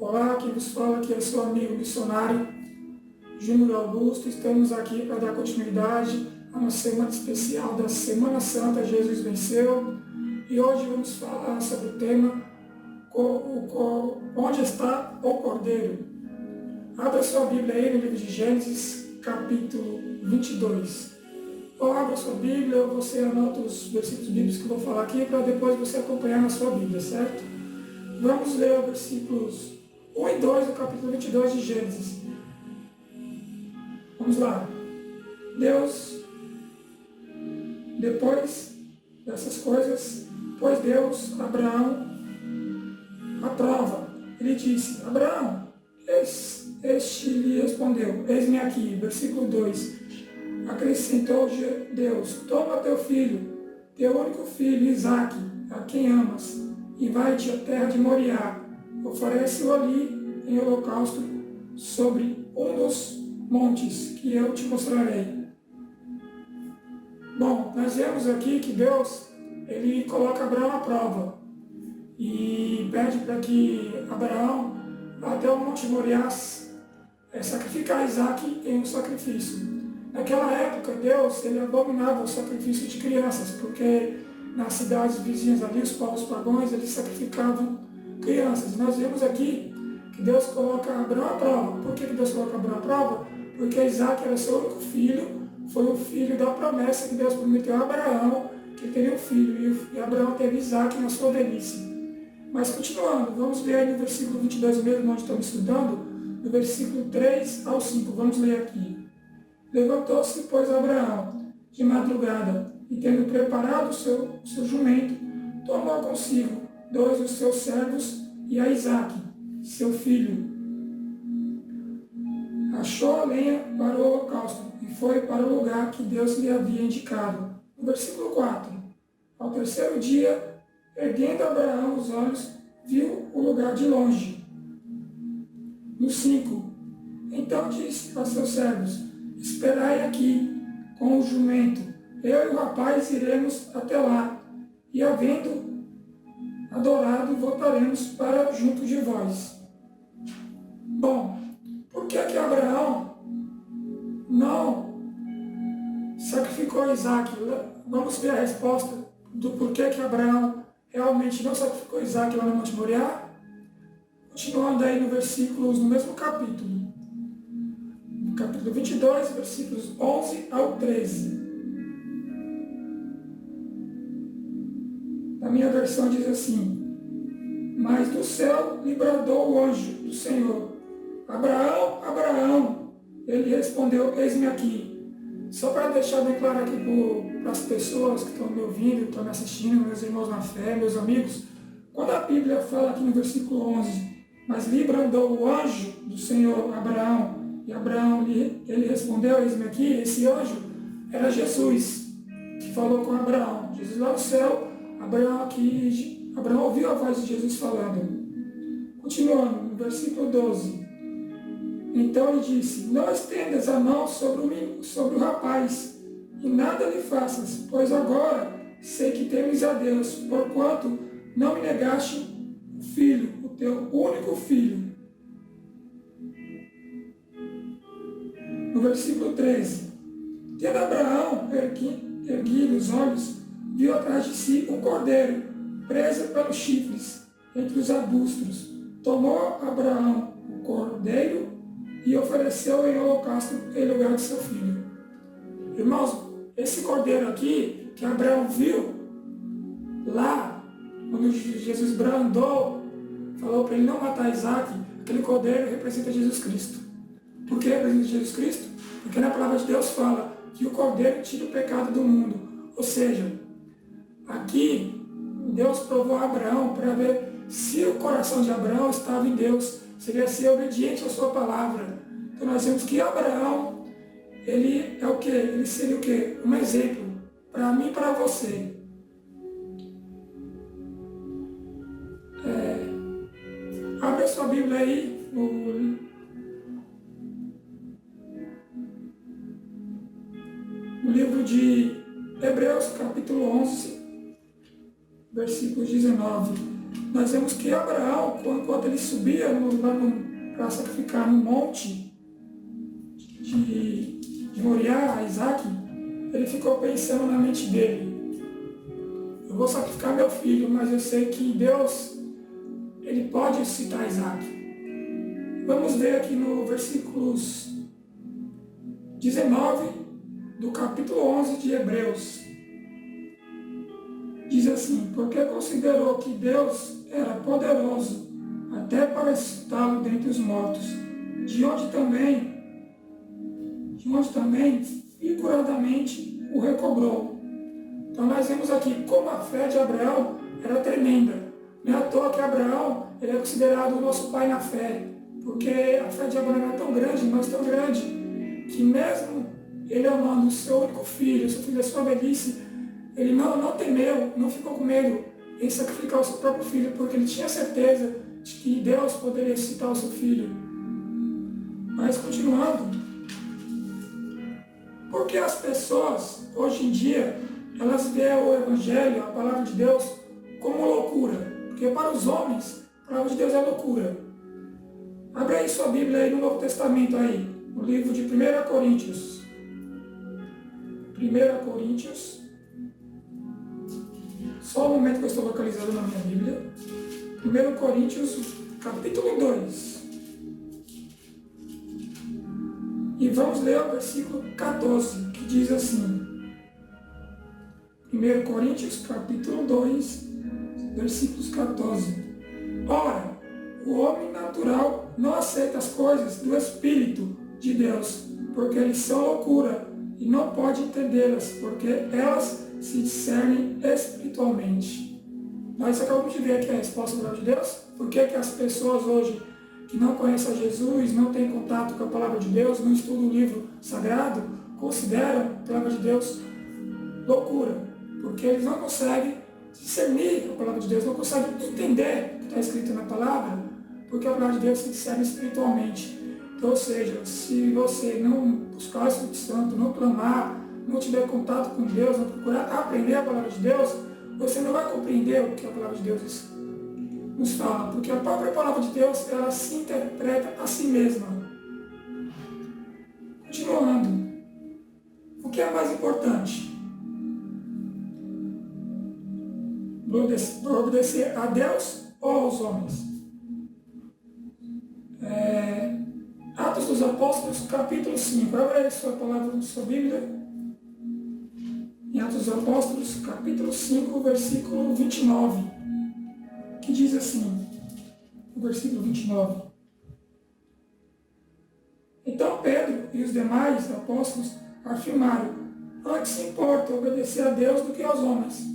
Olá, quem vos fala aqui é seu amigo missionário Júnior Augusto. Estamos aqui para dar continuidade a uma semana especial da Semana Santa Jesus Venceu. E hoje vamos falar sobre o tema Onde está o Cordeiro? Abra sua Bíblia aí no livro de Gênesis, capítulo 22. Ou abra sua Bíblia ou você anota os versículos bíblicos que eu vou falar aqui para depois você acompanhar na sua Bíblia, certo? Vamos ler os versículos 1 e 2 do capítulo 22 de Gênesis. Vamos lá. Deus, depois dessas coisas, pôs Deus Abraão à prova. Ele disse: Abraão, este lhe respondeu: Eis-me aqui. Versículo 2. Acrescentou Deus: Toma teu filho, teu único filho, Isaque, a quem amas, e vai-te à terra de Moriá. Oferece-o ali em holocausto sobre um dos montes que eu te mostrarei. Bom, nós vemos aqui que Deus, ele coloca Abraão à prova e pede para que Abraão vá até o monte Moriá sacrificar Isaque em um sacrifício. Naquela época, Deus, ele abominava o sacrifício de crianças, porque nas cidades vizinhas ali, os povos pagãos, eles sacrificavam crianças. Nós vemos aqui que Deus coloca Abraão à prova. Por que Deus coloca Abraão à prova? Porque Isaque era seu único filho, foi o filho da promessa que Deus prometeu a Abraão, que teria um filho, e Abraão teve Isaque na sua velhice. Mas continuando, vamos ler aí no versículo 22 mesmo, onde estamos estudando, do versículo 3 ao 5, vamos ler aqui. Levantou-se, pois, Abraão, de madrugada, e tendo preparado o seu jumento, tomou consigo 2 dos seus servos e a Isaque, seu filho. Achou a lenha para o holocausto e foi para o lugar que Deus lhe havia indicado. No versículo 4. Ao terceiro dia, erguendo Abraão os olhos, viu o lugar de longe. No 5. Então disse a seus servos: Esperai aqui com o jumento, eu e o rapaz iremos até lá, e havendo adorado, voltaremos para junto de vós. Bom, por que Abraão não sacrificou Isaque? Vamos ver a resposta do porquê que Abraão realmente não sacrificou Isaque lá no Monte Moriá? Continuando aí no mesmo capítulo. No capítulo 22, versículos 11 ao 13. Na minha versão diz assim: Mas do céu lhe bradou o anjo do Senhor: Abraão, Abraão. Ele respondeu: Eis-me aqui. Só para deixar bem claro aqui para as pessoas que estão me ouvindo, estão me assistindo, meus irmãos na fé, meus amigos, quando a Bíblia fala aqui no versículo 11: Mas lhe bradou o anjo do Senhor Abraão, e Abraão ele respondeu: Eis-me aqui. Esse anjo era Jesus, que falou com Abraão. Jesus lá no céu, Abraão ouviu a voz de Jesus falando. Continuando, no versículo 12. Então ele disse: Não estendas a mão sobre o rapaz, e nada lhe faças, pois agora sei que temes a Deus, porquanto não me negaste o filho, o teu único filho. No versículo 13. Tendo Abraão erguido os olhos, viu atrás de si um cordeiro, preso pelos chifres, entre os arbustos. Tomou Abraão o cordeiro e ofereceu em holocausto em lugar de seu filho. Irmãos, esse cordeiro aqui, que Abraão viu lá, quando Jesus brandou, falou para ele não matar Isaque, aquele cordeiro representa Jesus Cristo. Por que representa Jesus Cristo? Porque na palavra de Deus fala que o cordeiro tira o pecado do mundo. Ou seja, aqui Deus provou a Abraão para ver se o coração de Abraão estava em Deus, se ele ia ser obediente à sua palavra. Então nós vemos que Abraão, ele é o quê? Ele seria o quê? Um exemplo para mim e para você. Abre a sua Bíblia aí no livro de Hebreus, capítulo 11, versículo 19. nós vemos que Abraão, enquanto ele subia para sacrificar no monte de Moriá, Isaac, ele ficou pensando na mente dele: eu vou sacrificar meu filho, mas eu sei que Deus, ele pode ressuscitar Isaac. Vamos ver aqui no versículos 19 do capítulo 11 de Hebreus. Diz assim: porque considerou que Deus era poderoso até para ressuscitá-lo dentre os mortos, de onde também figuradamente o recobrou. Então nós vemos aqui como a fé de Abraão era tremenda. Não é à toa que Abraão ele é considerado o nosso pai na fé, porque a fé de Abraão era tão grande, mas tão grande, que mesmo ele amando o seu único filho, o seu filho da sua velhice, ele não temeu, não ficou com medo em sacrificar o seu próprio filho, porque ele tinha certeza de que Deus poderia ressuscitar o seu filho. Mas continuando, porque as pessoas, hoje em dia, elas veem o Evangelho, a palavra de Deus, como loucura. Porque para os homens, a palavra de Deus é loucura. Abre aí sua Bíblia aí no Novo Testamento, aí, no livro de 1 Coríntios. 1 Coríntios. Só um momento que eu estou localizando na minha Bíblia. 1 Coríntios, capítulo 2. E vamos ler o versículo 14, que diz assim. 1 Coríntios, capítulo 2, versículos 14. Ora, o homem natural não aceita as coisas do Espírito de Deus, porque eles são loucura, e não pode entendê-las, porque elas se discernem espiritualmente. Nós acabamos de ver aqui a resposta da palavra de Deus. Por que as pessoas hoje que não conhecem a Jesus, não têm contato com a palavra de Deus, não estudam o livro sagrado, consideram a palavra de Deus loucura? Porque eles não conseguem discernir a palavra de Deus, não conseguem entender o que está escrito na palavra, porque a palavra de Deus se discerne espiritualmente. Então, ou seja, se você não buscar o Espírito Santo, não clamar, não tiver contato com Deus, não procurar aprender a palavra de Deus, você não vai compreender o que a palavra de Deus nos fala, porque a própria palavra de Deus, ela se interpreta a si mesma. Continuando, o que é mais importante? Obedecer a Deus ou aos homens? Atos dos Apóstolos, capítulo 5. Abra aí sua palavra na sua Bíblia. Em Atos dos Apóstolos, capítulo 5, versículo 29. Que diz assim, o versículo 29. Então Pedro e os demais apóstolos afirmaram: antes importa obedecer a Deus do que aos homens.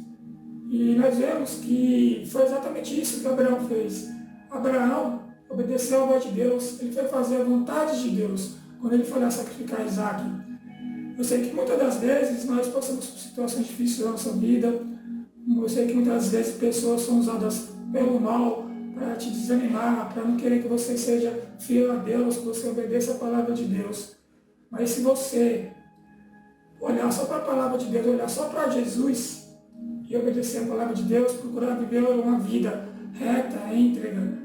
E nós vemos que foi exatamente isso que Abraão fez. Abraão obedeceu a voz de Deus, ele foi fazer a vontade de Deus quando ele foi lá sacrificar Isaac. Eu sei que muitas das vezes nós passamos por situações difíceis na nossa vida. Eu sei que muitas vezes pessoas são usadas pelo mal para te desanimar, para não querer que você seja fiel a Deus, que você obedeça a palavra de Deus. Mas se você olhar só para a palavra de Deus, olhar só para Jesus e obedecer a palavra de Deus, procurar viver uma vida reta, íntegra,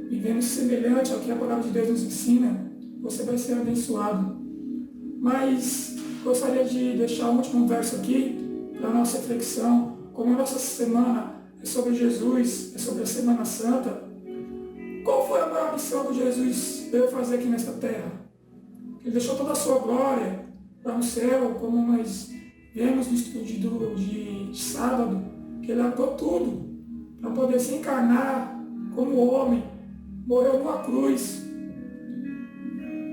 vivendo semelhante ao que a palavra de Deus nos ensina, você vai ser abençoado. Mas gostaria de deixar o último verso aqui para a nossa reflexão. Como a nossa semana é sobre Jesus, é sobre a Semana Santa, qual foi a maior missão que Jesus veio fazer aqui nesta terra? Ele deixou toda a sua glória lá no céu, como nós vemos no estudo de sábado, que ele largou tudo para poder se encarnar como homem, morreu numa cruz,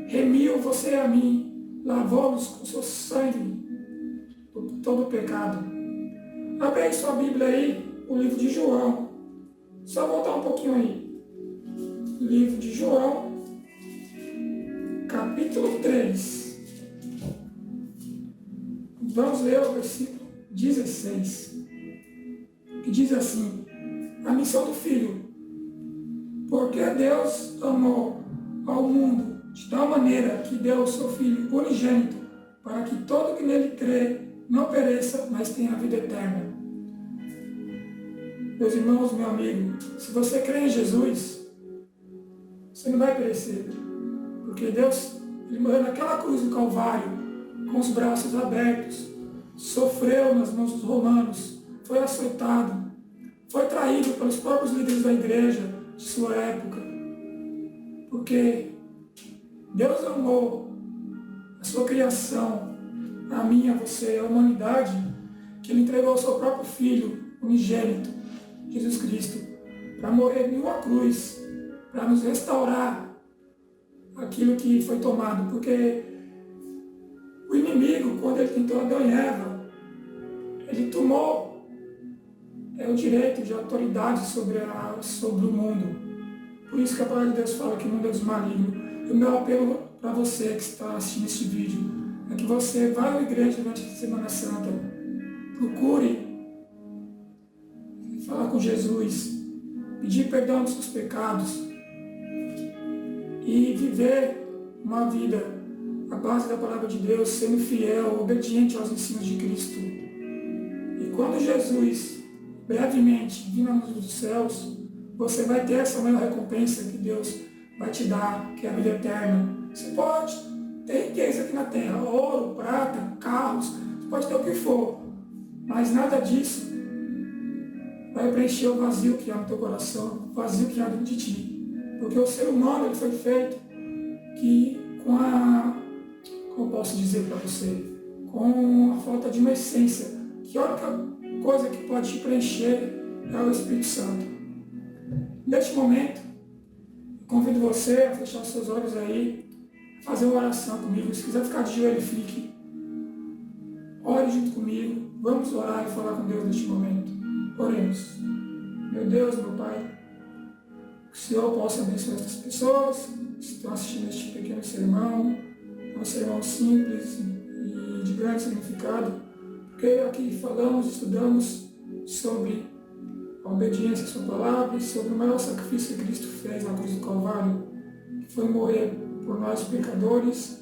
remiu você e a mim, lavou-nos com seu sangue por todo o pecado. Abre aí sua Bíblia aí, o livro de João. Só voltar um pouquinho aí. Livro de João, capítulo 3. Vamos ler o versículo 16. Que diz assim: a missão do Filho. Porque Deus amou ao mundo de tal maneira que deu o seu Filho unigênito, para que todo que nele crê não pereça, mas tenha a vida eterna. Meus irmãos, meu amigo, se você crê em Jesus, você não vai perecer. Porque Deus, Ele morreu naquela cruz do Calvário, com os braços abertos, sofreu nas mãos dos romanos, foi açoitado, foi traído pelos próprios líderes da igreja de sua época. Porque Deus amou a sua criação, a mim, a você, a humanidade, que Ele entregou o seu próprio Filho unigênito, Jesus Cristo, para morrer em uma cruz, para nos restaurar aquilo que foi tomado. Porque o inimigo, quando ele tentou Adão e Eva, ele tomou o direito de autoridade sobre o mundo. Por isso que a palavra de Deus fala que o mundo é dos malignos. E o meu apelo para você que está assistindo este vídeo é que você vá à igreja durante a Semana Santa, procure falar com Jesus, pedir perdão dos seus pecados e viver uma vida à base da palavra de Deus, sendo fiel, obediente aos ensinos de Cristo. E quando Jesus brevemente vir na luz dos céus, você vai ter essa maior recompensa que Deus vai te dar, que é a vida eterna. Você pode ter riqueza aqui na terra, ouro, prata, carros, você pode ter o que for, mas nada disso vai preencher o vazio que há no teu coração, o vazio que há dentro de ti. Porque o ser humano ele foi feito que como posso dizer para você, com a falta de uma essência, que a única coisa que pode te preencher é o Espírito Santo. Neste momento, eu convido você a fechar os seus olhos aí, fazer uma oração comigo. Se quiser ficar de joelho, fique. Ore junto comigo. Vamos orar e falar com Deus neste momento. Oremos. Meu Deus, meu Pai, que o Senhor possa abençoar estas pessoas que estão assistindo este pequeno sermão. É um sermão simples e de grande significado, porque aqui falamos, estudamos sobre a obediência à sua palavra e sobre o maior sacrifício que Cristo fez na cruz do Calvário, que foi morrer por nós pecadores.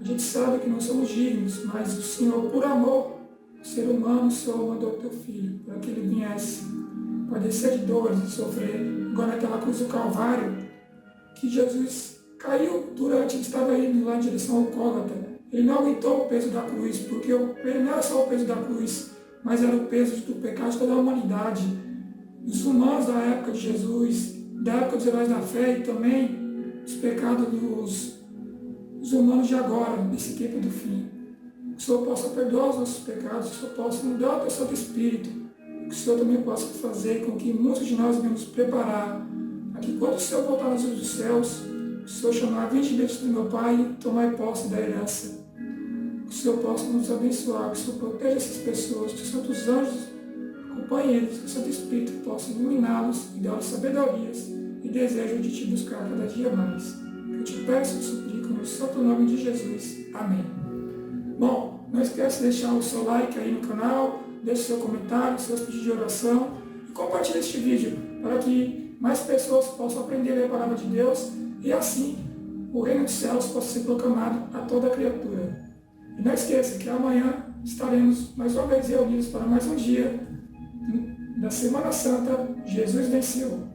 A gente sabe que não somos dignos, mas o Senhor, por amor ao ser humano, o Senhor mandou o teu Filho para que ele viesse padecer de dores e sofrer, igual naquela cruz do Calvário, que Jesus caiu durante, ele estava indo lá em direção ao Gólgota. Ele não aguentou o peso da cruz, porque não era só o peso da cruz, mas era o peso do pecado de toda a humanidade. Os humanos da época de Jesus, da época dos heróis da fé e também os pecados dos humanos de agora, nesse tempo do fim. Que o Senhor possa perdoar os nossos pecados, que o Senhor possa mudar o teu Santo Espírito, que o Senhor também possa fazer com que muitos de nós venhamos preparar, para que quando o Senhor voltar nos dos céus, o Senhor chamar 20 bilhetes do meu Pai e tomar posse da herança. Que o Senhor possa nos abençoar, que o Senhor proteja essas pessoas, que os santos anjos acompanhem eles, que o Santo Espírito possa iluminá-los e dar-lhes sabedorias e desejo de te buscar cada dia mais. Eu te peço e suplico no santo nome de Jesus. Amém. Bom, não esquece de deixar o seu like aí no canal, deixe seu comentário, seus pedidos de oração e compartilhe este vídeo para que mais pessoas possam aprender a ler a palavra de Deus e assim o reino dos céus possa ser proclamado a toda criatura. E não esqueça que amanhã estaremos mais uma vez reunidos para mais um dia da Semana Santa. Jesus venceu.